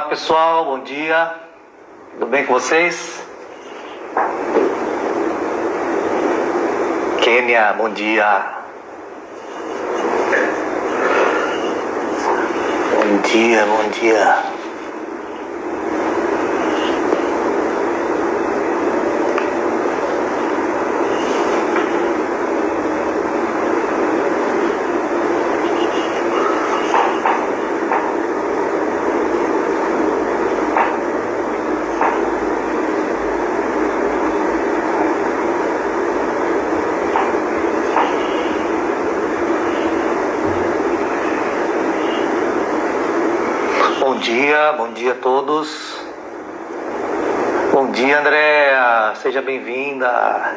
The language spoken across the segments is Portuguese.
Olá pessoal, bom dia, tudo bem com vocês? Kênia, bom dia. Bom dia, bom dia. Bom dia a todos. Bom dia, Andréa, seja bem-vinda.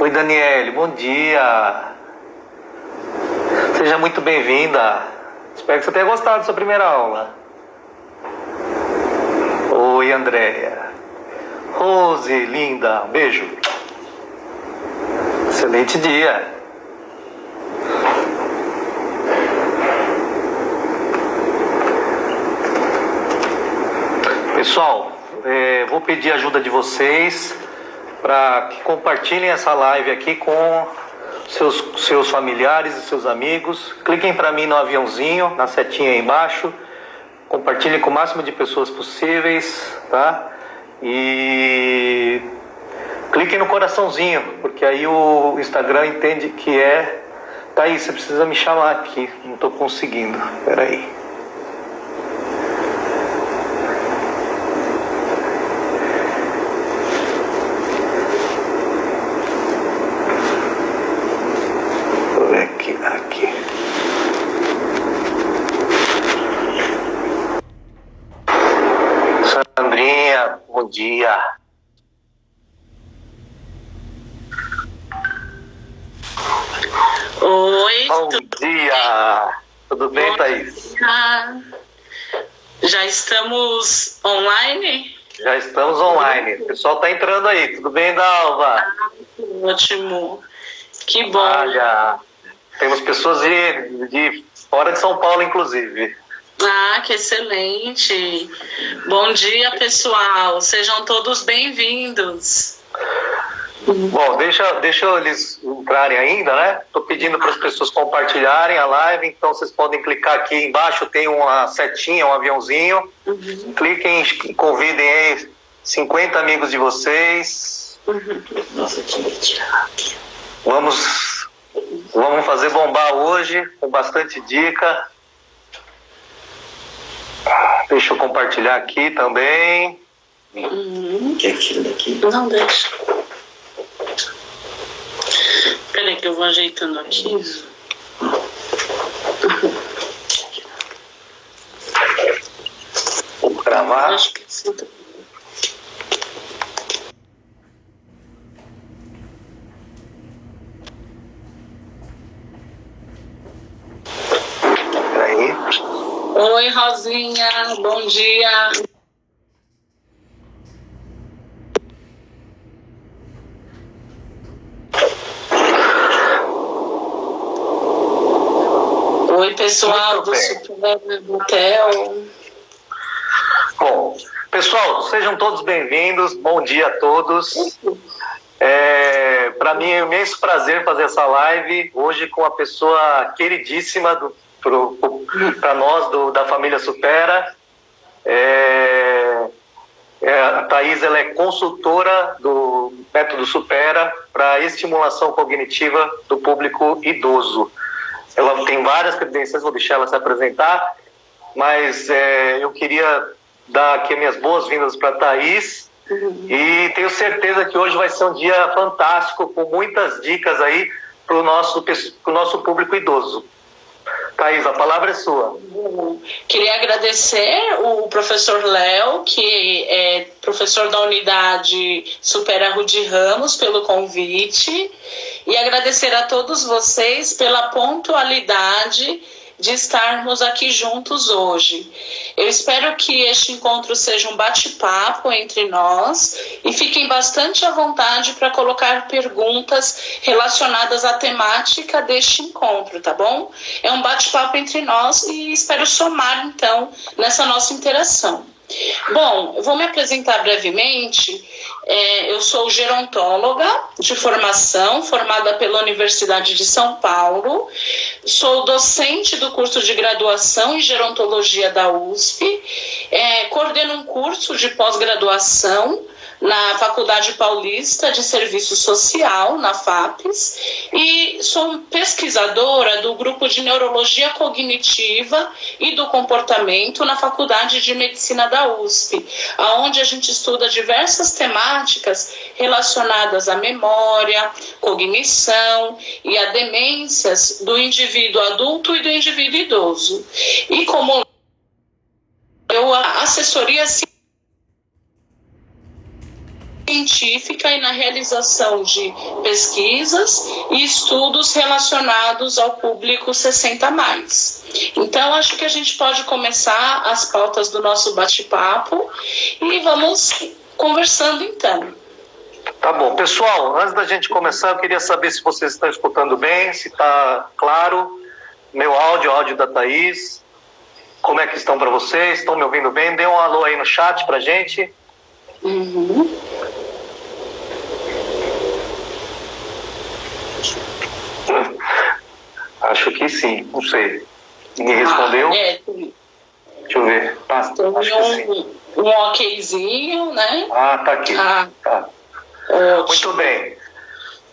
Oi, Daniele, bom dia. Seja muito bem-vinda. Espero que você tenha gostado da sua primeira aula. Oi, Andréa. Rose, linda, um beijo. Excelente dia. Pessoal, vou pedir a ajuda de vocês para que compartilhem essa live aqui com seus familiares e seus amigos. Cliquem para mim no aviãozinho, na setinha aí embaixo. Compartilhem com o máximo de pessoas possíveis, tá? E cliquem no coraçãozinho, porque aí o Instagram entende que tá aí, você precisa me chamar aqui, não estou conseguindo, peraí. Aqui. Sandrinha, bom dia. Oi. Bom dia. Tudo bem, Thaís? Já estamos online? Já estamos online. O pessoal está entrando aí. Tudo bem, Dalva? Ótimo. Que bom. Já. Temos pessoas de fora de São Paulo, inclusive. Que excelente. Bom dia, pessoal. Sejam todos bem-vindos. Bom, deixa eles entrarem ainda, né? Estou pedindo para as pessoas compartilharem a live, então vocês podem clicar aqui embaixo, tem uma setinha, um aviãozinho. Cliquem e convidem aí 50 amigos de vocês. Nossa, tinha que tirar aqui. Vamos fazer bombar hoje, com bastante dica. Deixa eu compartilhar aqui também. Que é aquilo daqui? Não, deixa. Peraí que eu vou ajeitando aqui. Vou gravar. Acho que sim. Oi, Rosinha, bom dia. Oi, pessoal do Super Hotel. Bom, pessoal, sejam todos bem-vindos. Bom dia a todos. Para mim é um imenso prazer fazer essa live hoje com uma pessoa queridíssima para nós da família Supera. A Thaís, ela é consultora do método Supera para estimulação cognitiva do público idoso. Ela tem várias credenciais, vou deixar ela se apresentar, mas eu queria dar aqui minhas boas-vindas para a Thaís. E tenho certeza que hoje vai ser um dia fantástico, com muitas dicas aí para o nosso público idoso. Thaís, a palavra é sua. Queria agradecer o professor Léo, que é professor da unidade Supera Rude Ramos, pelo convite, e agradecer a todos vocês pela pontualidade de estarmos aqui juntos hoje. Eu espero que este encontro seja um bate-papo entre nós e fiquem bastante à vontade para colocar perguntas relacionadas à temática deste encontro, tá bom? É um bate-papo entre nós e espero somar, então, nessa nossa interação. Bom, eu vou me apresentar brevemente. Eu sou gerontóloga de formação, formada pela Universidade de São Paulo. Sou docente do curso de graduação em gerontologia da USP. Coordeno um curso de pós-graduação na Faculdade Paulista de Serviço Social, na FAPES, e sou pesquisadora do grupo de Neurologia Cognitiva e do Comportamento na Faculdade de Medicina da USP, onde a gente estuda diversas temáticas relacionadas à memória, cognição e a demências do indivíduo adulto e do indivíduo idoso. E como eu assessoria científica e na realização de pesquisas e estudos relacionados ao público 60+. Então, acho que a gente pode começar as pautas do nosso bate-papo e vamos conversando então. Tá bom. Pessoal, antes da gente começar, eu queria saber se vocês estão escutando bem, se está claro meu áudio, o áudio da Thaís, como é que estão para vocês, estão me ouvindo bem? Dê um alô aí no chat pra gente. Acho que sim, não sei. Ninguém respondeu? Deixa eu ver. Acho que sim. Um okzinho, né? Tá aqui. Tá. Muito bem.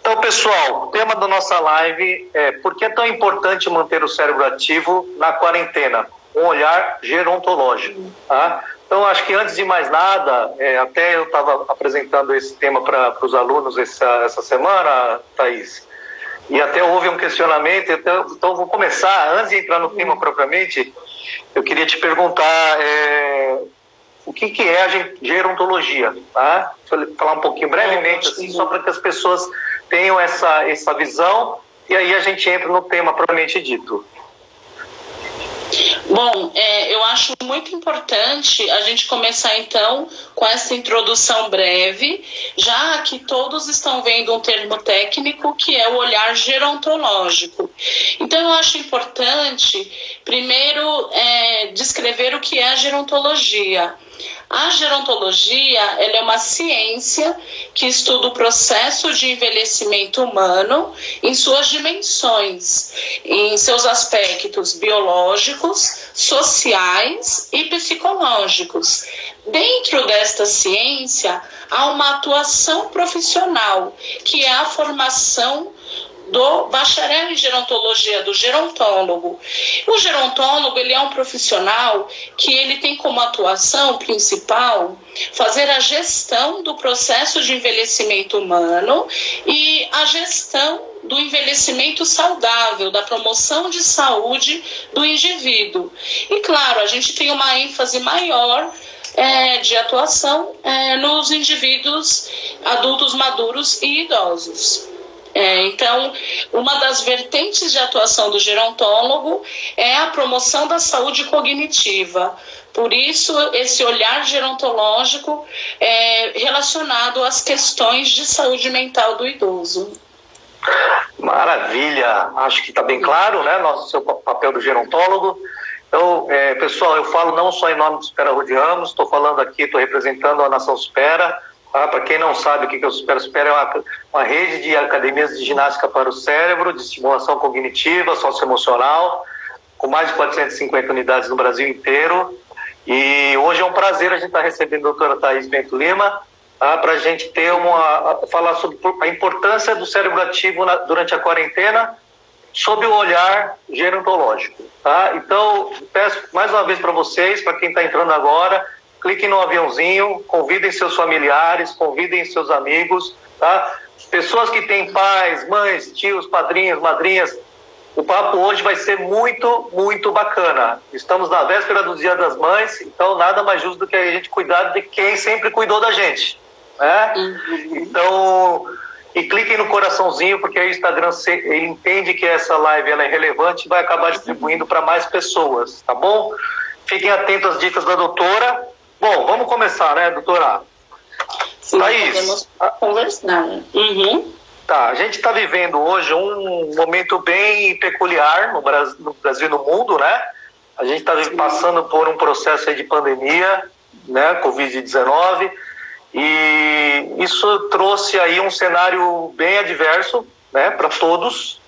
Então, pessoal, o tema da nossa live é: por que é tão importante manter o cérebro ativo na quarentena? Um olhar gerontológico. Tá? Então, acho que antes de mais nada, até eu estava apresentando esse tema para os alunos essa semana, Thaís, e até houve um questionamento, então vou começar, antes de entrar no tema propriamente, eu queria te perguntar o que é a gerontologia, tá? Vou falar um pouquinho brevemente, assim, só para que as pessoas tenham essa visão, e aí a gente entra no tema propriamente dito. Bom, eu acho muito importante a gente começar então com essa introdução breve, já que todos estão vendo um termo técnico que é o olhar gerontológico. Então eu acho importante primeiro descrever o que é a gerontologia. A gerontologia ela é uma ciência que estuda o processo de envelhecimento humano em suas dimensões, em seus aspectos biológicos, sociais e psicológicos. Dentro desta ciência, há uma atuação profissional, que é a formação do bacharel em gerontologia, do gerontólogo. O gerontólogo ele é um profissional que ele tem como atuação principal fazer a gestão do processo de envelhecimento humano e a gestão do envelhecimento saudável, da promoção de saúde do indivíduo. E claro, a gente tem uma ênfase maior de atuação nos indivíduos adultos maduros e idosos. Então, uma das vertentes de atuação do gerontólogo é a promoção da saúde cognitiva. Por isso, esse olhar gerontológico é relacionado às questões de saúde mental do idoso. Maravilha! Acho que está bem claro, né, seu papel do gerontólogo. Então, pessoal, eu falo não só em nome do Supera Rude Ramos, estou falando aqui, estou representando a Nação Supera. Para quem não sabe o que é o Supera, Supera é uma rede de academias de ginástica para o cérebro, de estimulação cognitiva, socioemocional, com mais de 450 unidades no Brasil inteiro. E hoje é um prazer a gente estar recebendo a doutora Thaís Bento Lima, para a gente falar sobre a importância do cérebro ativo durante a quarentena, sob o olhar gerontológico. Tá? Então, peço mais uma vez para vocês, para quem está entrando agora, cliquem no aviãozinho, convidem seus familiares, convidem seus amigos, tá? Pessoas que têm pais, mães, tios, padrinhos, madrinhas. O papo hoje vai ser muito, muito bacana. Estamos na véspera do Dia das Mães, então nada mais justo do que a gente cuidar de quem sempre cuidou da gente, né? Então, e cliquem no coraçãozinho, porque aí o Instagram ele entende que essa live ela é relevante e vai acabar distribuindo para mais pessoas, tá bom? Fiquem atentos às dicas da doutora. Bom, vamos começar, né, doutora? Sim, podemos conversar. Uhum. Tá, a gente está vivendo hoje um momento bem peculiar no Brasil e no mundo, né? A gente está passando por um processo aí de pandemia, né, Covid-19, e isso trouxe aí um cenário bem adverso, né, para todos.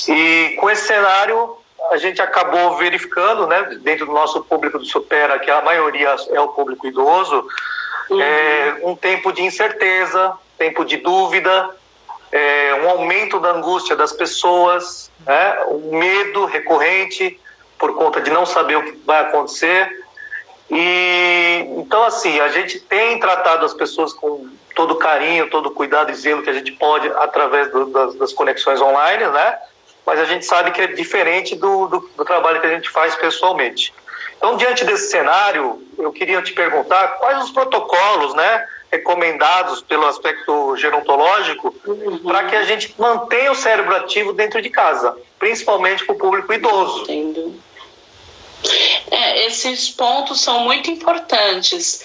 E com esse cenário a gente acabou verificando, né, dentro do nosso público do Supera, que a maioria é o público idoso, um tempo de incerteza, tempo de dúvida, um aumento da angústia das pessoas, né, um medo recorrente por conta de não saber o que vai acontecer. E então, assim, a gente tem tratado as pessoas com todo carinho, todo cuidado e zelo que a gente pode através das conexões online, né? Mas a gente sabe que é diferente do trabalho que a gente faz pessoalmente. Então, diante desse cenário, eu queria te perguntar quais os protocolos, né, recomendados pelo aspecto gerontológico para que a gente mantenha o cérebro ativo dentro de casa, principalmente para o público idoso. Entendo. Esses pontos são muito importantes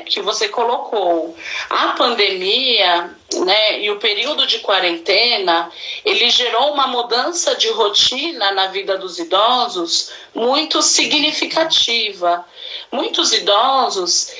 que você colocou. A pandemia, né, e o período de quarentena, ele gerou uma mudança de rotina na vida dos idosos muito significativa. Muitos idosos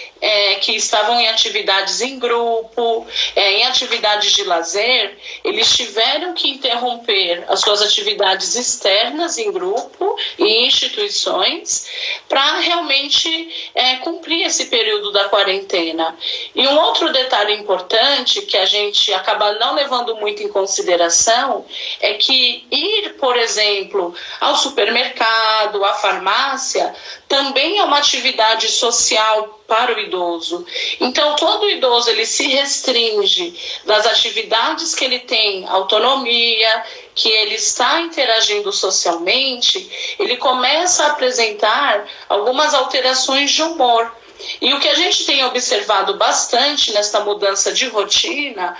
que estavam em atividades em grupo, em atividades de lazer, eles tiveram que interromper as suas atividades externas em grupo e em instituições para realmente cumprir esse período da quarentena. E um outro detalhe importante que a gente acaba não levando muito em consideração é que ir, por exemplo, ao supermercado, à farmácia, também é uma atividade social para o idoso. Então, quando o idoso ele se restringe das atividades que ele tem autonomia, que ele está interagindo socialmente, ele começa a apresentar algumas alterações de humor. E o que a gente tem observado bastante nessa mudança de rotina,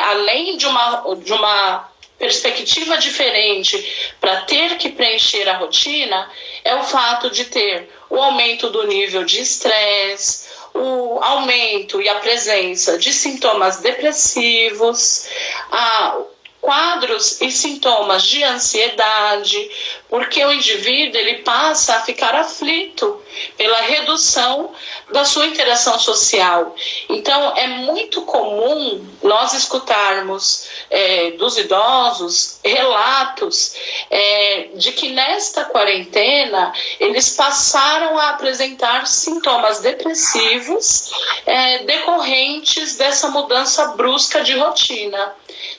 além de uma perspectiva diferente para ter que preencher a rotina, é o fato de ter o aumento do nível de estresse, o aumento e a presença de sintomas depressivos, quadros e sintomas de ansiedade, porque o indivíduo ele passa a ficar aflito pela redução da sua interação social. Então, é muito comum nós escutarmos dos idosos relatos de que nesta quarentena eles passaram a apresentar sintomas depressivos decorrentes dessa mudança brusca de rotina.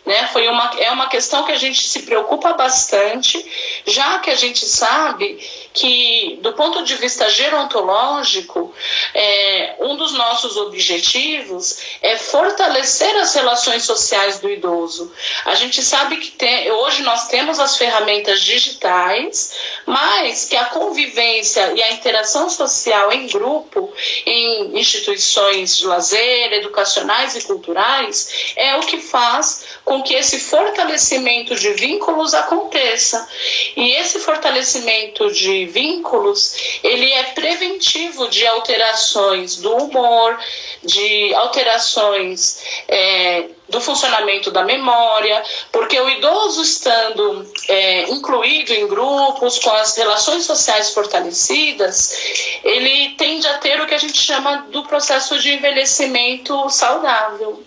Né? É uma questão que a gente se preocupa bastante, já que a gente sabe que, do ponto de vista gerontológico, um dos nossos objetivos é fortalecer as relações sociais do idoso. A gente sabe que hoje nós temos as ferramentas digitais, mas que a convivência e a interação social em grupo, em instituições de lazer, educacionais e culturais, é o que faz com que esse fortalecimento de vínculos aconteça. E esse fortalecimento de vínculos, ele é preventivo de alterações do humor, de alterações do funcionamento da memória, porque o idoso estando incluído em grupos, com as relações sociais fortalecidas, ele tende a ter o que a gente chama do processo de envelhecimento saudável.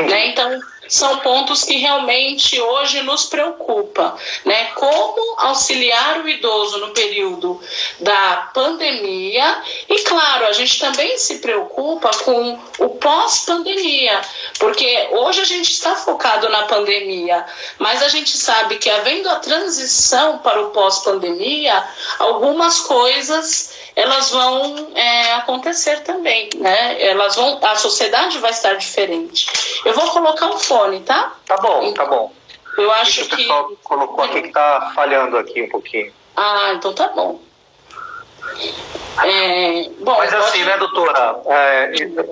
Né? Então, são pontos que realmente hoje nos preocupam, né? Como auxiliar o idoso no período da pandemia e, claro, a gente também se preocupa com o pós-pandemia, porque hoje a gente está focado na pandemia, mas a gente sabe que, havendo a transição para o pós-pandemia, algumas coisas elas vão acontecer também, né? A sociedade vai estar diferente. Eu vou colocar um fone, tá? Tá bom, tá bom. Eu acho que... O pessoal colocou aqui que tá falhando aqui um pouquinho. Ah, então tá bom. Mas assim, né, doutora,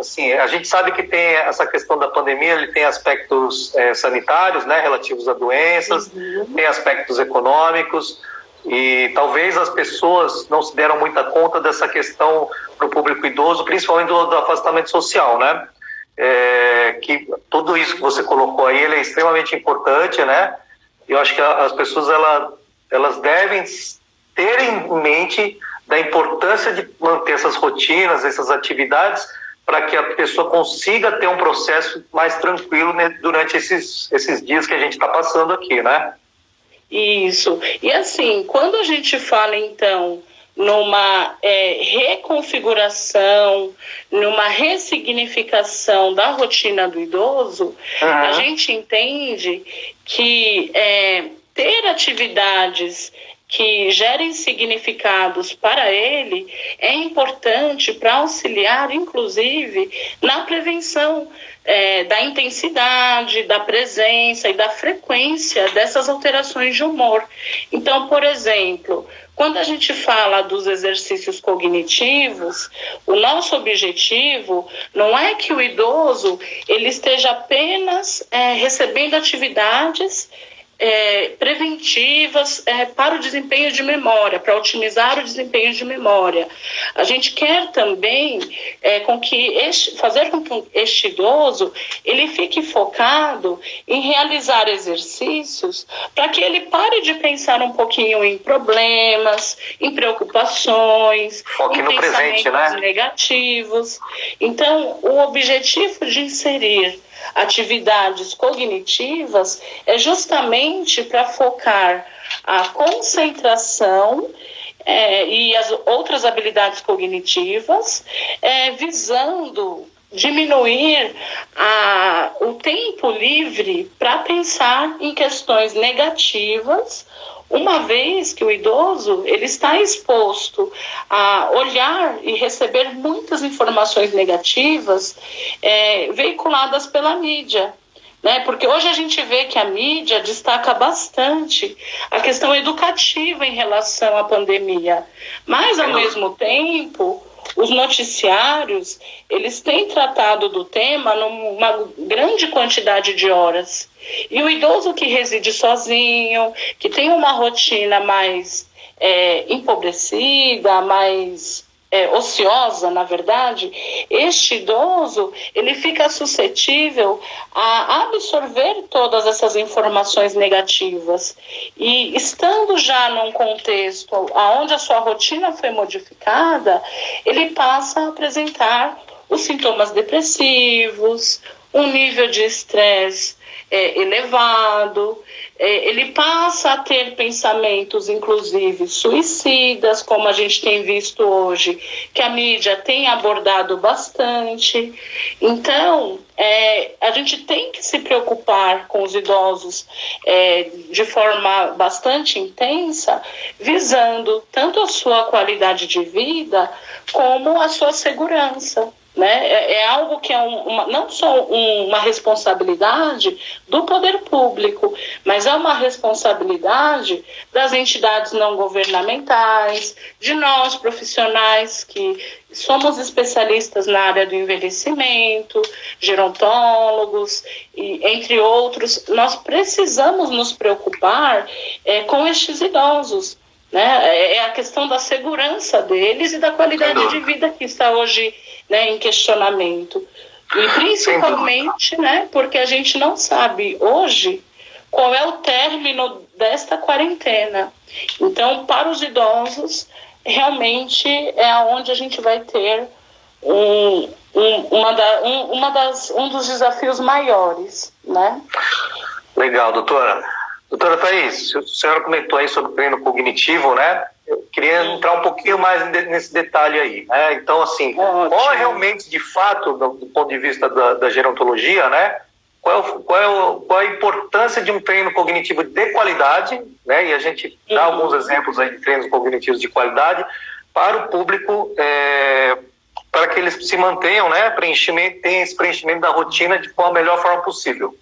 assim, a gente sabe que tem essa questão da pandemia, ele tem aspectos sanitários, né, relativos a doenças, tem aspectos econômicos, e talvez as pessoas não se deram muita conta dessa questão para o público idoso, principalmente do afastamento social, né? Que tudo isso que você colocou aí, ele é extremamente importante, né? Eu acho que as pessoas elas devem ter em mente da importância de manter essas rotinas, essas atividades, para que a pessoa consiga ter um processo mais tranquilo, né, durante esses dias que a gente está passando aqui, né? Isso. E assim, quando a gente fala, então, numa reconfiguração, numa ressignificação da rotina do idoso, a gente entende que ter atividades que gerem significados para ele é importante para auxiliar, inclusive, na prevenção da intensidade, da presença e da frequência dessas alterações de humor. Então, por exemplo, quando a gente fala dos exercícios cognitivos, o nosso objetivo não é que o idoso ele esteja apenas recebendo atividades preventivas para o desempenho de memória, para otimizar o desempenho de memória. A gente quer também fazer com que este idoso ele fique focado em realizar exercícios para que ele pare de pensar um pouquinho em problemas, em preocupações, foque no presente, né? Negativos. Então, o objetivo de inserir atividades cognitivas é justamente para focar a concentração e as outras habilidades cognitivas, visando diminuir o tempo livre para pensar em questões negativas, uma vez que o idoso ele está exposto a olhar e receber muitas informações negativas veiculadas pela mídia, né? Porque hoje a gente vê que a mídia destaca bastante a questão educativa em relação à pandemia, mas ao mesmo tempo os noticiários eles têm tratado do tema numa grande quantidade de horas. E o idoso que reside sozinho, que tem uma rotina mais empobrecida, mais ociosa, na verdade, este idoso ele fica suscetível a absorver todas essas informações negativas. E estando já num contexto onde a sua rotina foi modificada, ele passa a apresentar os sintomas depressivos, um nível de estresse elevado, ele passa a ter pensamentos, inclusive, suicidas, como a gente tem visto hoje, que a mídia tem abordado bastante. Então, a gente tem que se preocupar com os idosos de forma bastante intensa, visando tanto a sua qualidade de vida como a sua segurança. Né? É algo que é não só uma responsabilidade do poder público, mas é uma responsabilidade das entidades não governamentais, de nós profissionais que somos especialistas na área do envelhecimento, gerontólogos, e, entre outros. Nós precisamos nos preocupar com estes idosos. Né? É a questão da segurança deles e da qualidade de vida que está hoje, né, em questionamento. E principalmente, né, porque a gente não sabe hoje qual é o término desta quarentena. Então, para os idosos, realmente é onde a gente vai ter um dos desafios maiores, né? Legal, doutora. Doutora Thaís, a senhora comentou aí sobre o treino cognitivo, né? Eu queria entrar um pouquinho mais nesse detalhe aí, né? Então, assim, qual é realmente, de fato, do ponto de vista da gerontologia, né? Qual é a importância de um treino cognitivo de qualidade, né? E a gente dá alguns exemplos aí de treinos cognitivos de qualidade para o público, para que eles se mantenham, né? Tenham esse preenchimento da rotina de a melhor forma possível.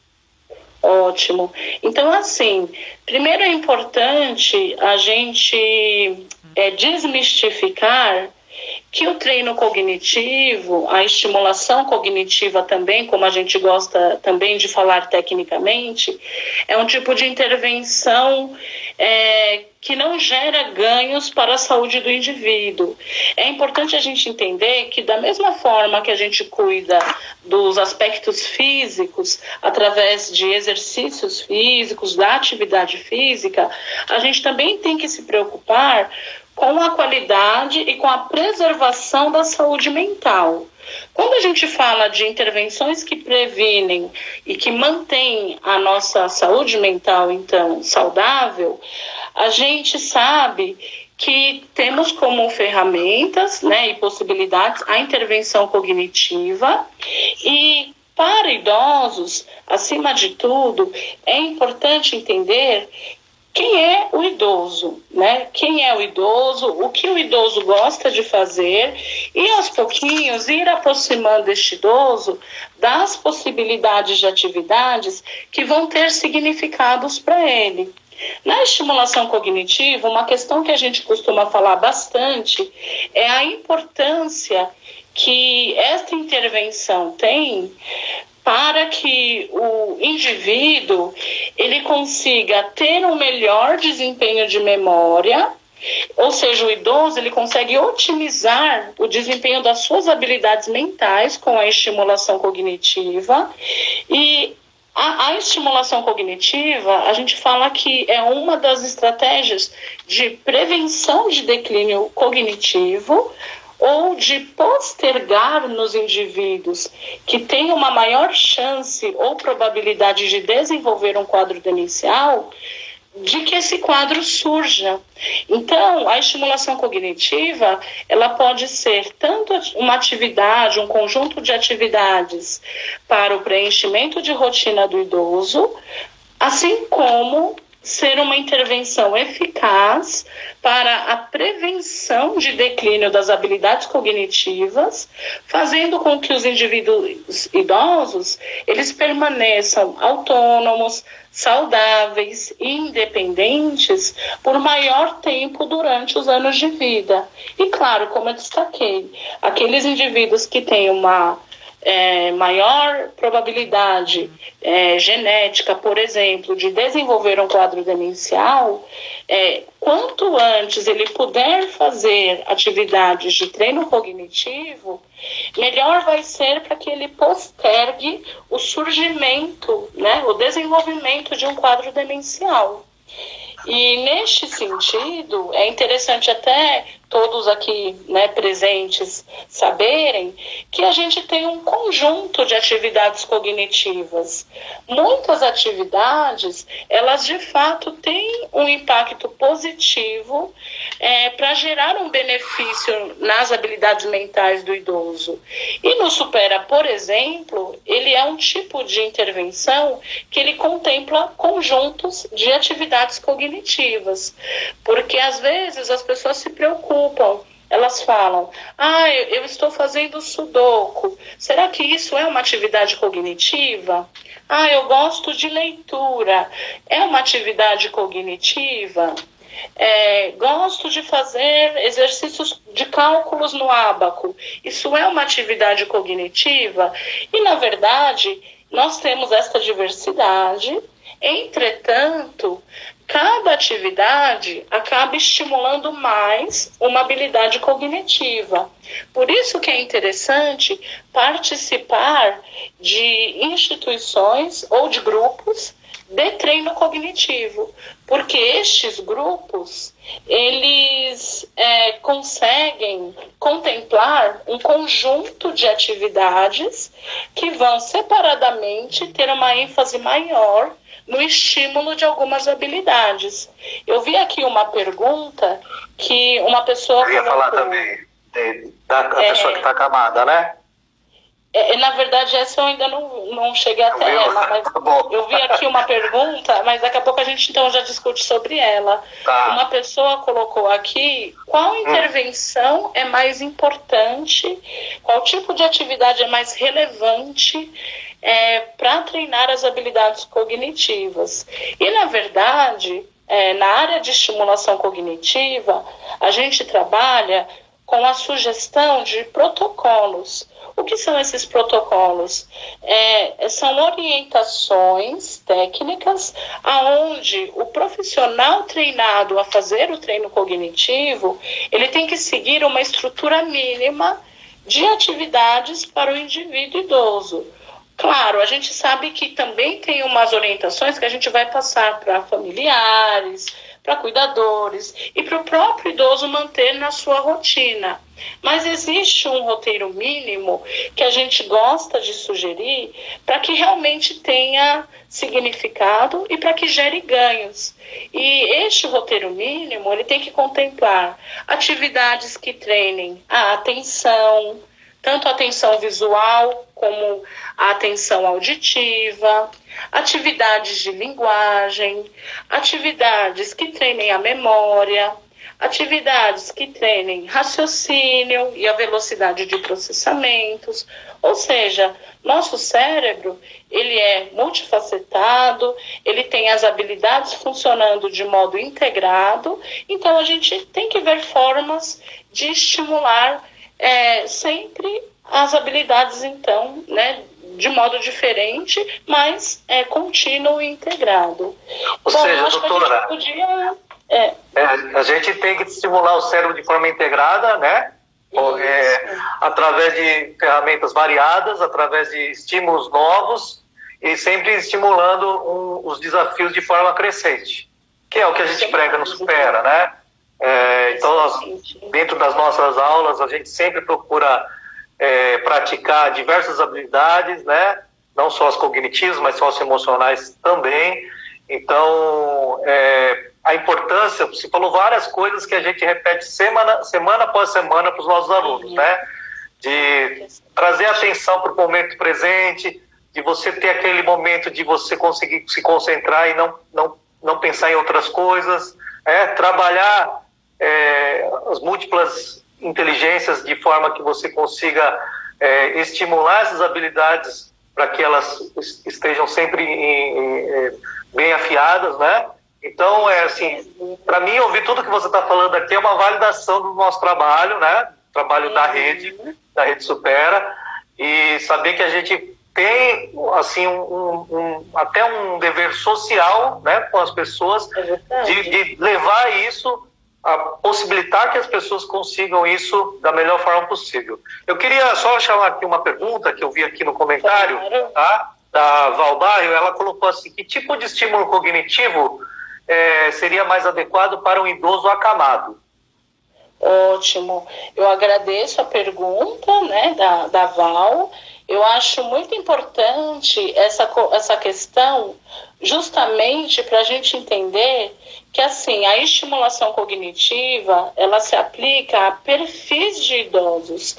Ótimo. Então, assim, primeiro é importante a gente desmistificar que o treino cognitivo, a estimulação cognitiva também, como a gente gosta também de falar tecnicamente, é um tipo de intervenção que não gera ganhos para a saúde do indivíduo. É importante a gente entender que, da mesma forma que a gente cuida dos aspectos físicos, através de exercícios físicos, da atividade física, a gente também tem que se preocupar com a qualidade e com a preservação da saúde mental. Quando a gente fala de intervenções que previnem e que mantêm a nossa saúde mental, então, saudável, a gente sabe que temos como ferramentas, né, e possibilidades a intervenção cognitiva. E para idosos, acima de tudo, é importante entender quem é o idoso, né? Quem é o idoso, o que o idoso gosta de fazer e, aos pouquinhos, ir aproximando este idoso das possibilidades de atividades que vão ter significados para ele. Na estimulação cognitiva, uma questão que a gente costuma falar bastante é a importância que esta intervenção tem para que o indivíduo ele consiga ter um melhor desempenho de memória, ou seja, o idoso ele consegue otimizar o desempenho das suas habilidades mentais com a estimulação cognitiva. E a estimulação cognitiva, a gente fala que é uma das estratégias de prevenção de declínio cognitivo, ou de postergar nos indivíduos que têm uma maior chance ou probabilidade de desenvolver um quadro demencial, de que esse quadro surja. Então, a estimulação cognitiva, ela pode ser tanto uma atividade, um conjunto de atividades para o preenchimento de rotina do idoso, assim como ser uma intervenção eficaz para a prevenção de declínio das habilidades cognitivas, fazendo com que os indivíduos idosos eles permaneçam autônomos, saudáveis e independentes por maior tempo durante os anos de vida. E claro, como eu destaquei, aqueles indivíduos que têm uma maior probabilidade genética, por exemplo, de desenvolver um quadro demencial, quanto antes ele puder fazer atividades de treino cognitivo, melhor vai ser para que ele postergue o surgimento, né, o desenvolvimento de um quadro demencial. E neste sentido, é interessante até todos aqui, né, presentes saberem que a gente tem um conjunto de atividades cognitivas. Muitas atividades, elas de fato têm um impacto positivo para gerar um benefício nas habilidades mentais do idoso. E no Supera, por exemplo, ele é um tipo de intervenção que ele contempla conjuntos de atividades cognitivas, porque às vezes as pessoas se preocupam. Elas falam, eu estou fazendo sudoku. Será que isso é uma atividade cognitiva? Eu gosto de leitura. É uma atividade cognitiva? Gosto de fazer exercícios de cálculos no ábaco. Isso é uma atividade cognitiva? E, na verdade, nós temos esta diversidade. Entretanto, cada atividade acaba estimulando mais uma habilidade cognitiva. Por isso que é interessante participar de instituições ou de grupos de treino cognitivo, porque estes grupos, eles conseguem contemplar um conjunto de atividades que vão separadamente ter uma ênfase maior no estímulo de algumas habilidades. Eu vi aqui uma pergunta que uma pessoa... Eu ia falar também da pessoa que está acamada, né? Na verdade, essa eu ainda não cheguei até ela, mas eu vi aqui uma pergunta, mas daqui a pouco a gente então já discute sobre ela. Tá. Uma pessoa colocou aqui qual intervenção é mais importante, qual tipo de atividade é mais relevante para treinar as habilidades cognitivas. E, na verdade, na área de estimulação cognitiva, a gente trabalha com a sugestão de protocolos. O que são esses protocolos? São orientações técnicas aonde o profissional treinado a fazer o treino cognitivo, ele tem que seguir uma estrutura mínima de atividades para o indivíduo idoso. Claro, a gente sabe que também tem umas orientações que a gente vai passar para familiares, para cuidadores e para o próprio idoso manter na sua rotina. Mas existe um roteiro mínimo que a gente gosta de sugerir para que realmente tenha significado e para que gere ganhos. E este roteiro mínimo, ele tem que contemplar atividades que treinem a atenção, tanto a atenção visual como a atenção auditiva, atividades de linguagem, atividades que treinem a memória, atividades que treinem raciocínio e a velocidade de processamentos. Ou seja, nosso cérebro, ele é multifacetado, ele tem as habilidades funcionando de modo integrado, então a gente tem que ver formas de estimular sempre as habilidades, então, né, de modo diferente, mas contínuo e integrado. Ou seja, doutora, a gente tem que estimular o cérebro de forma integrada, né? Através de ferramentas variadas, através de estímulos novos e sempre estimulando os desafios de forma crescente, que é o que a gente prega no Supera, né? Então, dentro das nossas aulas, a gente sempre procura praticar diversas habilidades, né? Não só as cognitivas, mas socioemocionais também. Então, a importância, você falou várias coisas que a gente repete semana após semana para os nossos alunos, né? De trazer atenção para o momento presente, de você ter aquele momento de você conseguir se concentrar e não pensar em outras coisas, trabalhar as múltiplas inteligências de forma que você consiga estimular essas habilidades para que elas estejam sempre bem afiadas, né? Então, assim, para mim, ouvir tudo que você está falando aqui é uma validação do nosso trabalho, né? Trabalho da rede Supera, e saber que a gente tem, assim, até um dever social, né, com as pessoas, de levar isso, a possibilitar que as pessoas consigam isso da melhor forma possível. Eu queria só chamar aqui uma pergunta que eu vi aqui no comentário, tá? Da Val Barrio. Ela colocou assim: que tipo de estímulo cognitivo seria mais adequado para um idoso acamado? Ótimo. Eu agradeço a pergunta, né, da Val. Eu acho muito importante essa questão, justamente para a gente entender que, assim, a estimulação cognitiva, ela se aplica a perfis de idosos.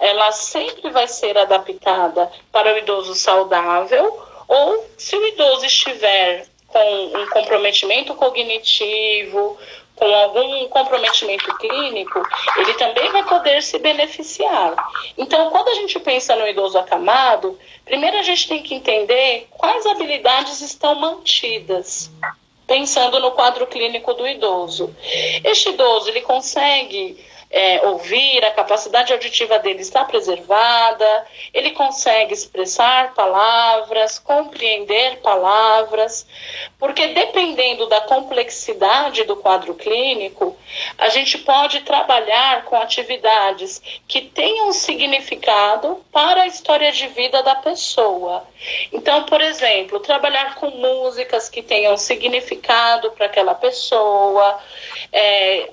Ela sempre vai ser adaptada para o idoso saudável, ou se o idoso estiver com um comprometimento cognitivo, com algum comprometimento clínico, ele também vai poder se beneficiar. Então, quando a gente pensa no idoso acamado, primeiro a gente tem que entender quais habilidades estão mantidas, pensando no quadro clínico do idoso. Este idoso, ele consegue ouvir, a capacidade auditiva dele está preservada, ele consegue expressar palavras, compreender palavras, porque dependendo da complexidade do quadro clínico, a gente pode trabalhar com atividades que tenham significado para a história de vida da pessoa. Então, por exemplo, trabalhar com músicas que tenham significado para aquela pessoa,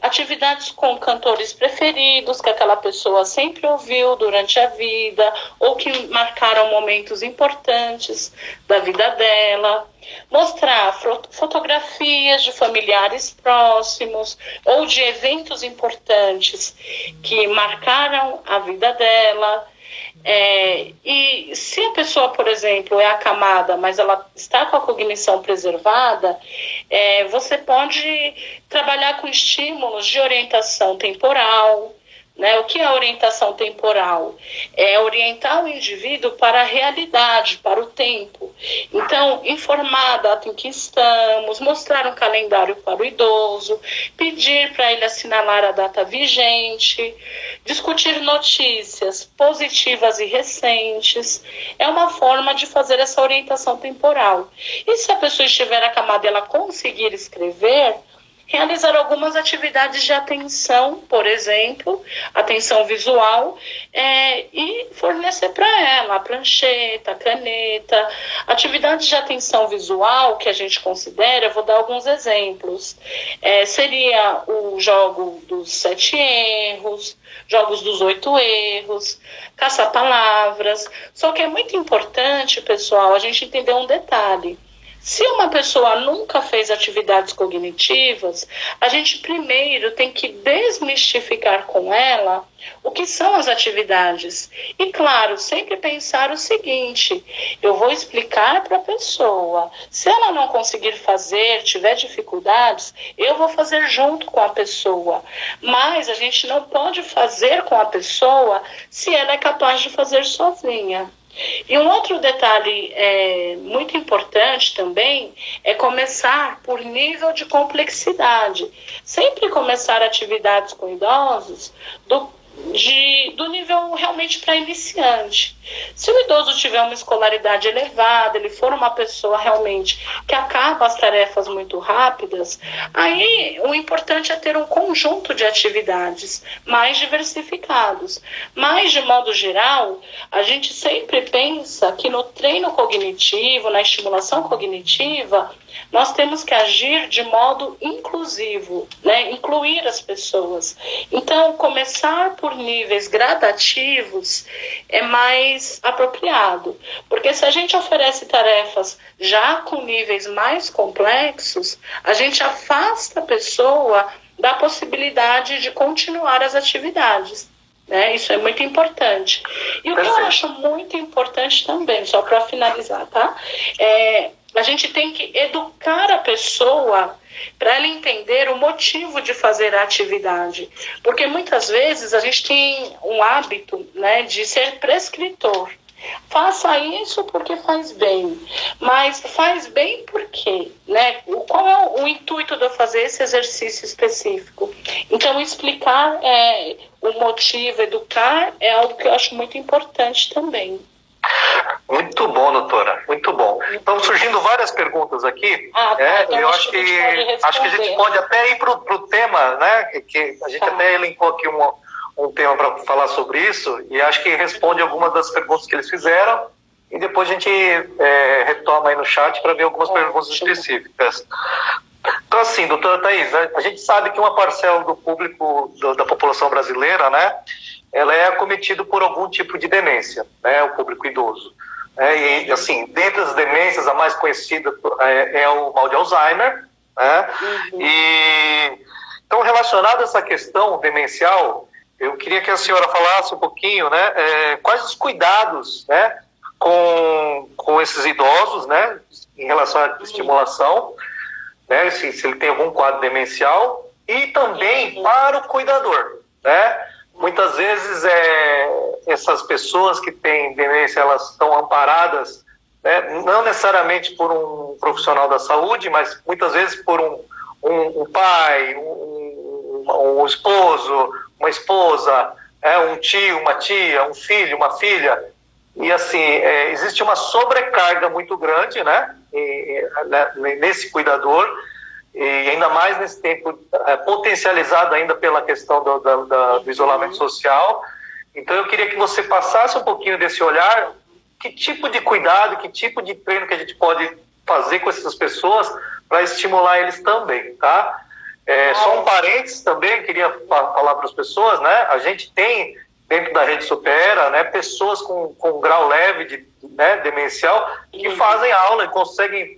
atividades com cantores preferidos que aquela pessoa sempre ouviu durante a vida ou que marcaram momentos importantes da vida dela, mostrar fotografias de familiares próximos ou de eventos importantes que marcaram a vida dela. E se a pessoa, por exemplo, é acamada, mas ela está com a cognição preservada, você pode trabalhar com estímulos de orientação temporal, Né? O que é orientação temporal? É orientar o indivíduo para a realidade, para o tempo. Então, informar a data em que estamos, mostrar um calendário para o idoso, pedir para ele assinalar a data vigente, discutir notícias positivas e recentes. É uma forma de fazer essa orientação temporal. E se a pessoa estiver acamada e ela conseguir escrever, realizar algumas atividades de atenção, por exemplo, atenção visual, e fornecer para ela a prancheta, a caneta. Atividades de atenção visual que a gente considera, eu vou dar alguns exemplos. Seria o jogo dos 7 erros, jogos dos 8 erros, caça-palavras. Só que é muito importante, pessoal, a gente entender um detalhe. Se uma pessoa nunca fez atividades cognitivas, a gente primeiro tem que desmistificar com ela o que são as atividades. E, claro, sempre pensar o seguinte: eu vou explicar para a pessoa. Se ela não conseguir fazer, tiver dificuldades, eu vou fazer junto com a pessoa. Mas a gente não pode fazer com a pessoa se ela é capaz de fazer sozinha. E um outro detalhe muito importante também é começar por nível de complexidade. Sempre começar atividades com idosos do nível realmente para iniciante. Se o idoso tiver uma escolaridade elevada, ele for uma pessoa realmente que acaba as tarefas muito rápidas, aí o importante é ter um conjunto de atividades mais diversificados. Mas, de modo geral, a gente sempre pensa que no treino cognitivo, na estimulação cognitiva, nós temos que agir de modo inclusivo, né? Incluir as pessoas. Então, começar por níveis gradativos é mais apropriado, porque se a gente oferece tarefas já com níveis mais complexos, a gente afasta a pessoa da possibilidade de continuar as atividades. Isso é muito importante. E o que eu acho muito importante também, só para finalizar, tá? A gente tem que educar a pessoa para ela entender o motivo de fazer a atividade. Porque muitas vezes a gente tem um hábito, né, de ser prescritor. Faça isso porque faz bem. Mas faz bem por quê? Né? Qual é o intuito de eu fazer esse exercício específico? Então, explicar o motivo, educar, é algo que eu acho muito importante também. Muito bom, doutora, muito bom. Estão surgindo várias perguntas aqui. Então eu acho que a gente pode até ir para o tema, né? Que a gente até elencou aqui um tema para falar sobre isso, e acho que responde algumas das perguntas que eles fizeram, e depois a gente retoma aí no chat para ver algumas perguntas específicas. Então, assim, doutora Thaís, a gente sabe que uma parcela do público, da população brasileira, né, ela é acometida por algum tipo de demência, né, o público idoso. E, assim, dentre as demências, a mais conhecida é o mal de Alzheimer, né? Então, relacionado a essa questão demencial, eu queria que a senhora falasse um pouquinho, né, quais os cuidados, né, com esses idosos, né, em relação à estimulação, né, se ele tem algum quadro demencial, e também para o cuidador, né? Muitas vezes essas pessoas que têm demência, elas estão amparadas, né, não necessariamente por um profissional da saúde, mas muitas vezes por um pai, um esposo, uma esposa, um tio, uma tia, um filho, uma filha. E assim, existe uma sobrecarga muito grande, né, nesse cuidador, e ainda mais nesse tempo potencializado ainda pela questão do isolamento social. Então eu queria que você passasse um pouquinho desse olhar, que tipo de cuidado, que tipo de treino que a gente pode fazer com essas pessoas para estimular eles também, tá? Só um parênteses também, queria falar para as pessoas, né? A gente tem dentro da Rede Supera, né, pessoas com grau leve de demencial que fazem aula e conseguem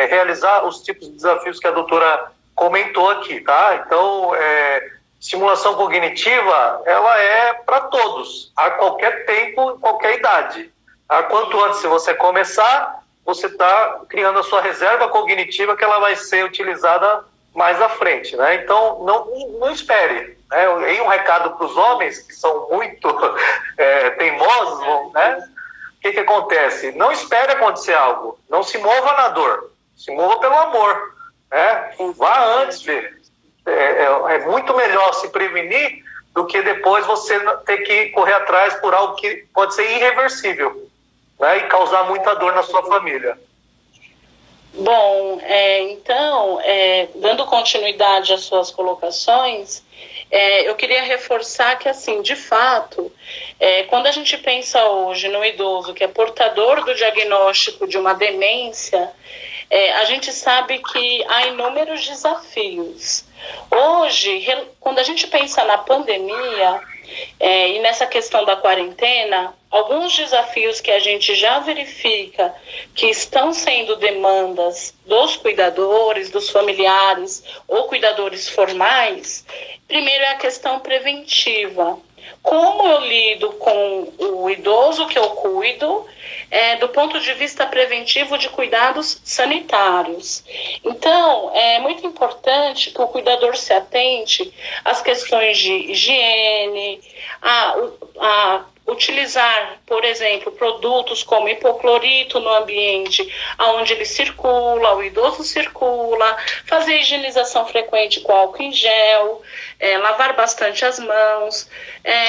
realizar os tipos de desafios que a doutora comentou aqui, tá? Então, estimulação cognitiva, ela é para todos, a qualquer tempo, em qualquer idade. Quanto antes você começar, você está criando a sua reserva cognitiva, que ela vai ser utilizada mais à frente, né? Então, não espere. Né? E um recado para os homens que são muito teimosos, né? O que acontece? Não espere acontecer algo. Não se mova na dor. Se mova pelo amor. Né? Vá antes ver. É muito melhor se prevenir do que depois você ter que correr atrás por algo que pode ser irreversível, né? E causar muita dor na sua família. Bom, então, dando continuidade às suas colocações, eu queria reforçar que, assim, de fato, quando a gente pensa hoje no idoso que é portador do diagnóstico de uma demência, a gente sabe que há inúmeros desafios. Hoje, quando a gente pensa na pandemia e nessa questão da quarentena, alguns desafios que a gente já verifica que estão sendo demandas dos cuidadores, dos familiares ou cuidadores formais, primeiro é a questão preventiva. Como eu lido com o idoso que eu cuido, do ponto de vista preventivo de cuidados sanitários. Então, é muito importante que o cuidador se atente às questões de higiene, a utilizar, por exemplo, produtos como hipoclorito no ambiente onde ele circula, o idoso circula, fazer higienização frequente com álcool em gel, lavar bastante as mãos,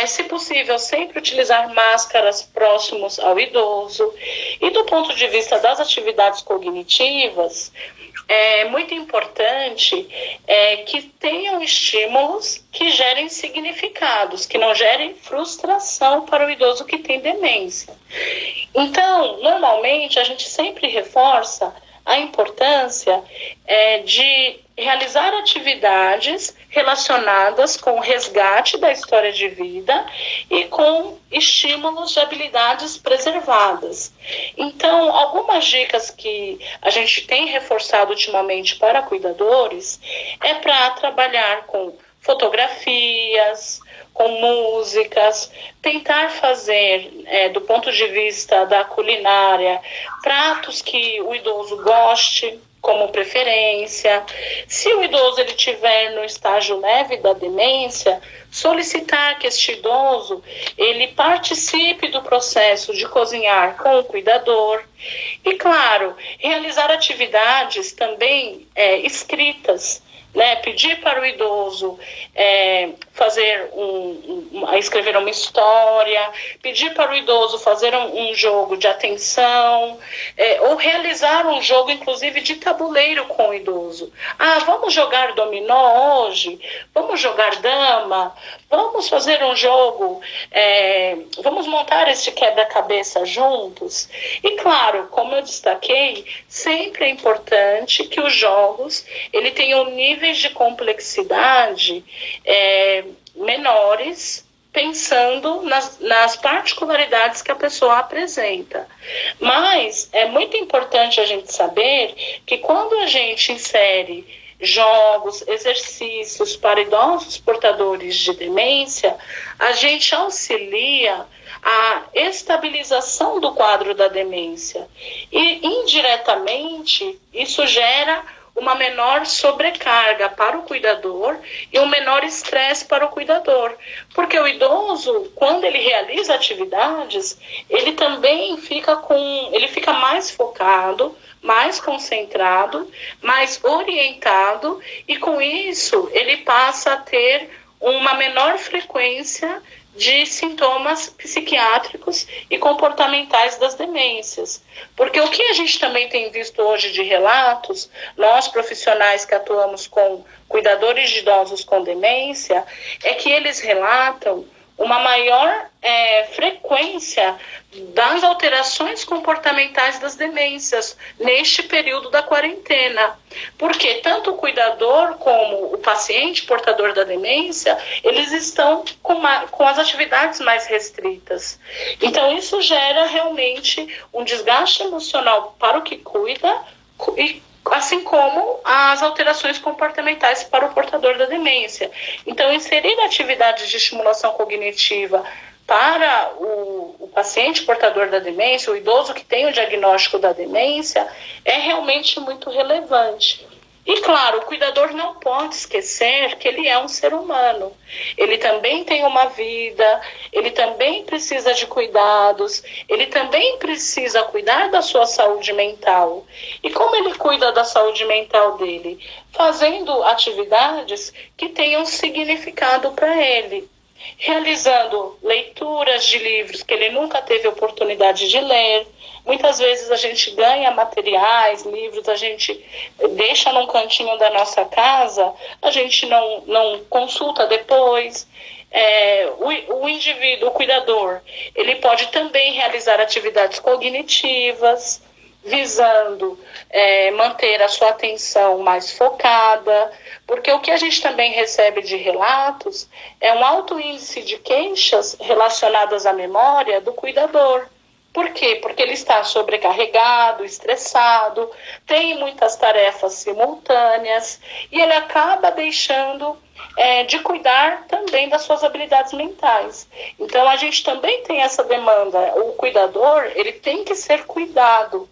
se possível, sempre utilizar máscaras próximos ao idoso. E do ponto de vista das atividades cognitivas, é muito importante que tenham estímulos que gerem significados, que não gerem frustração para o idoso que tem demência. Então, normalmente, a gente sempre reforça a importância de realizar atividades relacionadas com o resgate da história de vida e com estímulos de habilidades preservadas. Então, algumas dicas que a gente tem reforçado ultimamente para cuidadores é para trabalhar com fotografias, com músicas, tentar fazer, do ponto de vista da culinária, pratos que o idoso goste, como preferência. Se o idoso ele estiver no estágio leve da demência, solicitar que este idoso ele participe do processo de cozinhar com o cuidador. E, claro, realizar atividades também escritas, né? Pedir para o idoso fazer escrever uma história, pedir para o idoso fazer um jogo de atenção, ou realizar um jogo, inclusive, de tabuleiro com o idoso. Vamos jogar dominó hoje? Vamos jogar dama? Vamos fazer um jogo? Vamos montar este quebra-cabeça juntos? E, claro, como eu destaquei, sempre é importante que os jogos ele tenham níveis de complexidade menores, pensando nas particularidades que a pessoa apresenta. Mas é muito importante a gente saber que quando a gente insere jogos, exercícios para idosos portadores de demência, a gente auxilia a estabilização do quadro da demência. E, indiretamente, isso gera uma menor sobrecarga para o cuidador e um menor estresse para o cuidador. Porque o idoso, quando ele realiza atividades, ele também fica mais focado, mais concentrado, mais orientado, e com isso ele passa a ter uma menor frequência de sintomas psiquiátricos e comportamentais das demências. Porque o que a gente também tem visto hoje de relatos, nós profissionais que atuamos com cuidadores de idosos com demência, é que eles relatam uma maior frequência das alterações comportamentais das demências neste período da quarentena. Porque tanto o cuidador como o paciente portador da demência, eles estão com as atividades mais restritas. Então, isso gera realmente um desgaste emocional para o que cuida, e assim como as alterações comportamentais para o portador da demência. Então, inserir atividades de estimulação cognitiva para o paciente portador da demência, o idoso que tem o diagnóstico da demência, é realmente muito relevante. E claro, o cuidador não pode esquecer que ele é um ser humano. Ele também tem uma vida, ele também precisa de cuidados, ele também precisa cuidar da sua saúde mental. E como ele cuida da saúde mental dele? Fazendo atividades que tenham significado para ele. Realizando leituras de livros que ele nunca teve oportunidade de ler. Muitas vezes a gente ganha materiais, livros, a gente deixa num cantinho da nossa casa, a gente não consulta depois. O indivíduo, o cuidador, ele pode também realizar atividades cognitivas, visando manter a sua atenção mais focada, porque o que a gente também recebe de relatos é um alto índice de queixas relacionadas à memória do cuidador. Por quê? Porque ele está sobrecarregado, estressado, tem muitas tarefas simultâneas e ele acaba deixando de cuidar também das suas habilidades mentais. Então, a gente também tem essa demanda. O cuidador, ele tem que ser cuidado.